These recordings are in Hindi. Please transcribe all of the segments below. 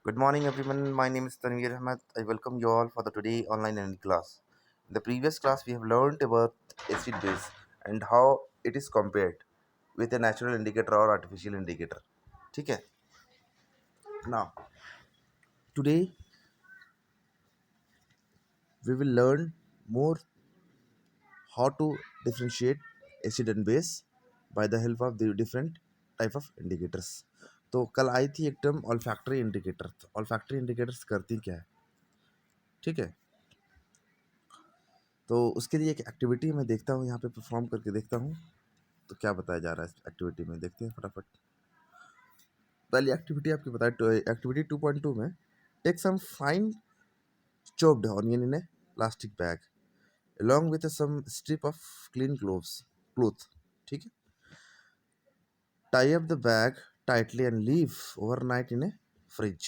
Good morning, everyone. My name is Tanveer Ahmed. I welcome you all for the today online learning class. In the previous class, we have learned about acid base and how it is compared with a natural indicator or artificial indicator. ठीक है? Now, today we will learn more how to differentiate acid and base by the help of the different type of indicators. तो कल आई थी एक term olfactory indicator. Olfactory indicators करती क्या है? ठीक है, तो उसके लिए एक एक्टिविटी मैं देखता हूँ, यहाँ पे परफॉर्म करके देखता हूँ तो क्या बताया जा रहा है इस एक्टिविटी में. देखते हैं फटाफट. पहली एक्टिविटी आपकी बताए एक्टिविटी 2.2 में take some fine chopped onion in a plastic bag along with some strip of clean cloth. ठीक है, tie up the bag tightly and leave overnight in a fridge.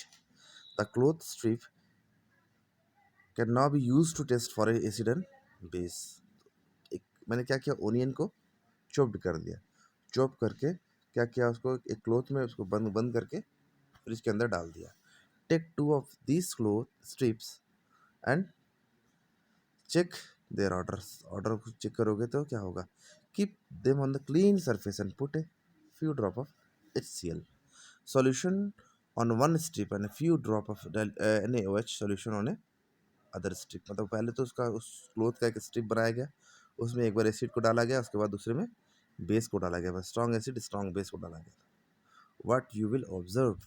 The cloth strip can now be used to test for acid and base. एक मैंने क्या किया, ओनियन को चॉप्ड कर दिया. चॉप करके क्या किया, उसको एक क्लोथ में उसको बंद बंद करके फ्रिज के अंदर डाल दिया. Take two of these cloth strips and check their order को चेक करोगे तो क्या होगा. Keep them on the clean surface and put a few drop of HCl solution on one strip and few drop of NaOH solution on a other strip. मतलब पहले तो उसका उस क्लोथ का एक स्ट्रिप बनाया गया, उसमें एक बार एसिड को डाला गया, उसके बाद दूसरे में बेस को डाला गया, स्ट्रॉन्ग एसिड स्ट्रॉन्ग बेस को डाला गया. What you will observe,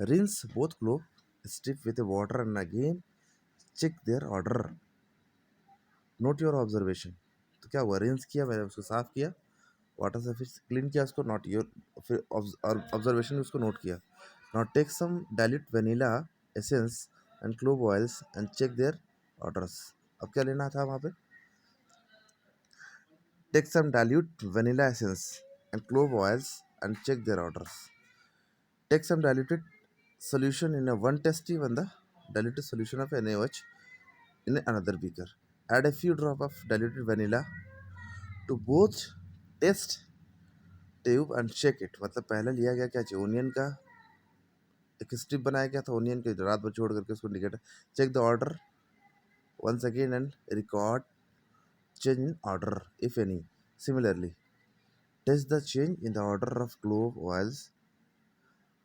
rinse both clove strip with water and again check their order. Not your observation. तो क्या हुआ, रिंस किया, मैंने उसको साफ किया वाटर से, फिर क्लीन किया उसको, नोट योर, फिर ऑब्जर्वेशन में उसको नोट किया. Not take some dilute vanilla essence and clove oils and check their orders. अब क्या लेना था वहाँ पे, take some dilute vanilla essence and clove oils and check their orders. Take some diluted solution in a one test tube and the diluted solution of NaOH in another beaker. Add a few drops of diluted vanilla to both test tube and shake it. मतलब पहले लिया गया क्या चाहिए, ओनियन का एक स्ट्रिप बनाया गया था, ओनियन के रात भर छोड़ करके उसको indicator. Check the order once again and record change in order if any. Similarly, test the change in the order of clove oils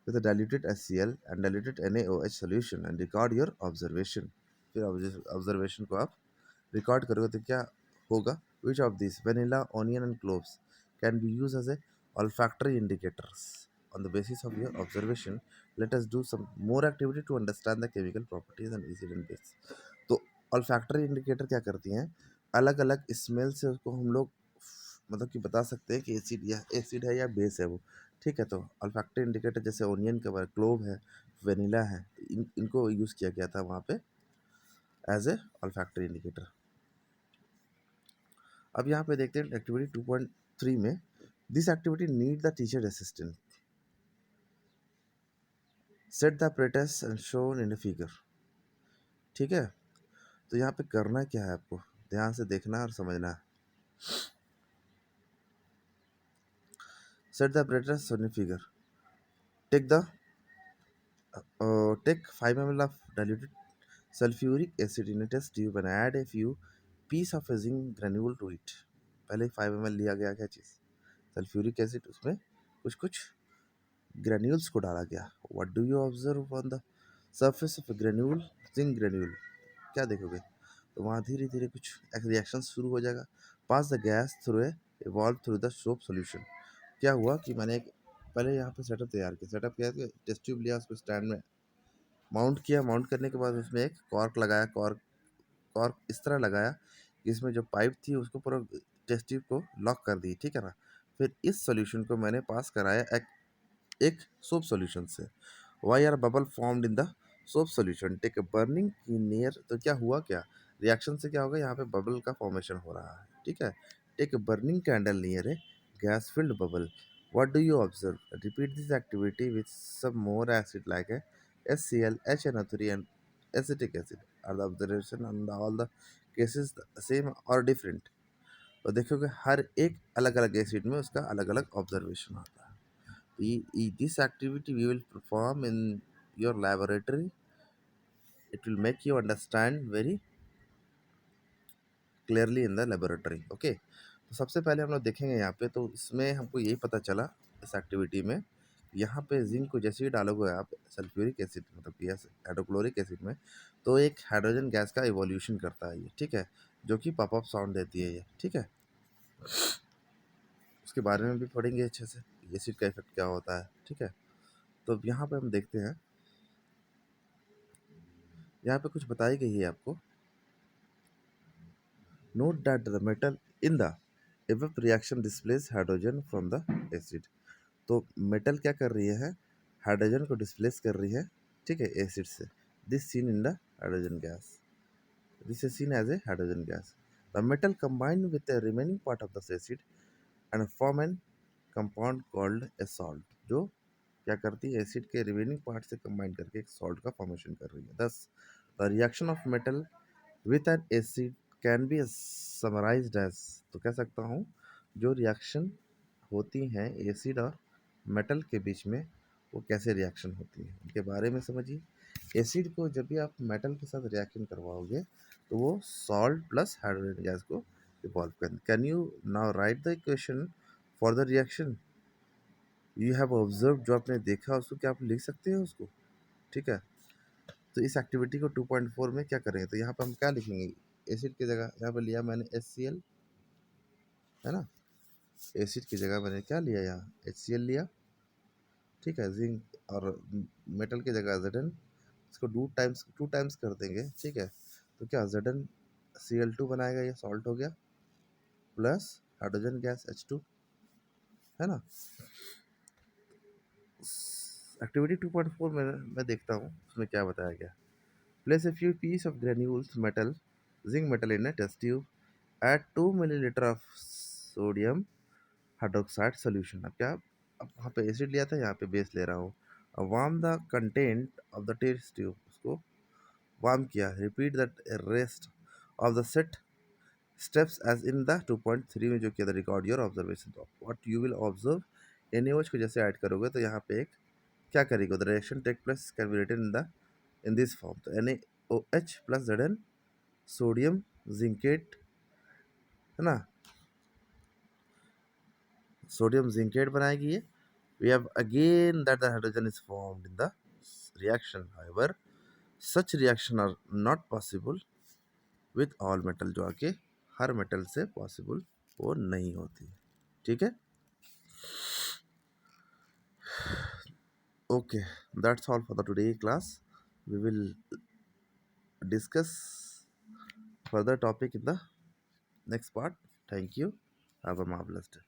with a diluted HCl and diluted NaOH solution and record your observation. फिर ऑब्जर्वेशन को आप रिकॉर्ड करोगे तो क्या होगा. Which of this vanilla onion and cloves can be use as a olfactory indicators. On the basis of your observation, let us do some more activity to understand the chemical properties and acid and base. तो olfactory indicator क्या करती हैं, अलग अलग स्मेल से उसको हम लोग मतलब कि बता सकते हैं कि एसिड है या बेस है वो. ठीक है, तो अल्फैक्टरी इंडिकेटर जैसे ओनियन के बारे, क्लोव है, वेनिला है, इनको यूज़ किया गया था वहाँ पे एज ए अल्फैक्टरी इंडिकेटर. अब यहाँ पे देखते हैं एक्टिविटी 2.3 में. This activity need the teacher assistant. Set the apparatus and shown in a figure. ठीक है, तो यहाँ पे करना क्या है, आपको ध्यान से देखना और समझना है. Set the apparatus on a figure. Take the take 5 ml of diluted sulfuric acid in a test tube and add a few piece of zinc granule to it. पहले 5 ml लिया गया क्या चीज़, सल्फ्यूरिक एसिड, उसमें कुछ कुछ ग्रेन्यूल्स को डाला गया. What do you observe on the surface of granule, zinc granule. क्या देखोगे, तो वहाँ धीरे धीरे कुछ रिएक्शन शुरू हो जाएगा. Pass the gas through evolve through the soap solution. क्या हुआ कि मैंने एक पहले यहाँ पे सेटअप तैयार किया. सेटअप किया कि टेस्ट ट्यूब लिया, उसको स्टैंड में माउंट किया. माउंट करने के बाद उसमें एक कॉर्क लगाया. कॉर्क इस तरह लगाया कि इसमें जो पाइप थी उसको पूरा टेस्ट ट्यूब को लॉक कर दी. ठीक है ना. फिर इस सॉल्यूशन को मैंने पास कराया एक सोप सॉल्यूशन से. Why are bubble formed in the soap solution take burning near. तो क्या हुआ, क्या रिएक्शन से क्या होगा, यहाँ पे बबल का फॉर्मेशन हो रहा है. ठीक है, take burning candle near a gas filled bubble. what do you observe, repeat this activity with some more acid like a HCl, HNO3 and acetic acid. Are the observation and all the cases the same or different? तो देखोगे हर एक अलग अलग एसिड में उसका अलग अलग ऑब्जर्वेशन आता है. This activity we will perform in your laboratory, it will make you understand very clearly in the laboratory. Okay, तो सबसे पहले हम लोग देखेंगे यहाँ पे, तो इसमें हमको यही पता चला इस एक्टिविटी में, यहाँ पे जिंक को जैसे ही डालोगे आप सल्फ्यूरिक एसिड मतलब कि हाइड्रोक्लोरिक एसिड में, तो एक हाइड्रोजन गैस का इवोल्यूशन करता है ये, ठीक है, जो कि पॉप अप साउंड देती है ये, ठीक है। उसके बारे में भी पढ़ेंगे अच्छे से, एसिड का इफेक्ट क्या होता है, ठीक है। तो अब यहाँ पे हम देखते हैं, यहाँ पे कुछ बताई गई है आपको। Note that the metal in the above reaction displace hydrogen from the acid. तो मेटल क्या कर रही है, हाइड्रोजन को डिस्प्लेस कर रही है, ठीक है, एसिड से। This seen in the hydrogen gas, this is seen as a hydrogen gas. The metal combined with the remaining part of the acid and form an compound called a salt, जो क्या करती है, एसिड के रिमेनिंग पार्ट से कंबाइन करके एक सॉल्ट का फॉर्मेशन कर रही है। Thus the reaction of metal with an acid can be summarised as, तो कह सकता हूँ जो रिएक्शन होती हैं एसिड और मेटल के बीच में, वो कैसे रिएक्शन होती है उनके बारे में समझिए। एसिड को जब भी आप मेटल के साथ रिएक्शन करवाओगे तो वो सॉल्ट प्लस हाइड्रोजन गैस को इवॉल्व कर। Can you now right the equation for the reaction you have observe, जो आपने देखा उसको क्या आप लिख सकते हैं उसको, ठीक है। तो इस एक्टिविटी को 2.4 में क्या करेंगे, तो यहाँ पर हम क्या लिखेंगे, एसिड की जगह यहाँ पर लिया मैंने HCl, है ना, एसिड की जगह मैंने क्या लिया, यहाँ HCl लिया, ठीक है। जिंक और मेटल की जगह Zn, इसको टू टाइम्स कर देंगे, ठीक है। तो क्या ZnCl2 बनाएगा, ये सॉल्ट हो गया, प्लस हाइड्रोजन गैस H2, है ना। एक्टिविटी 2.4 में मैं देखता हूँ उसमें क्या बताया गया। Place a few pieces of granules metal, zinc metal in a test tube. Add 2 milliliter of sodium hydroxide solution. अब क्या, अब वहाँ पे एसिड लिया था, यहाँ पे बेस ले रहा हूँ। अब warm the content of the test tube, उसको वार्म किया। Repeat the rest of the set steps as in the 2.3 में जो किया था। Record your observation, what you will observe. NaOH को जैसे ऐड करोगे तो यहाँ पे एक क्या करेगा, the reaction take place can be written in this form. तो NaOH plus Zn sodium zincate, है ना, सोडियम जिंकेट बनाएगी ये। We have again that the hydrogen is formed in the reaction, however such reaction are not possible with all metal, जो आके हर मेटल से पॉसिबल वो नहीं होती, ठीक है। Okay, that's all for the today class. We will discuss further topic in the next part. Thank you. Have a marvelous day.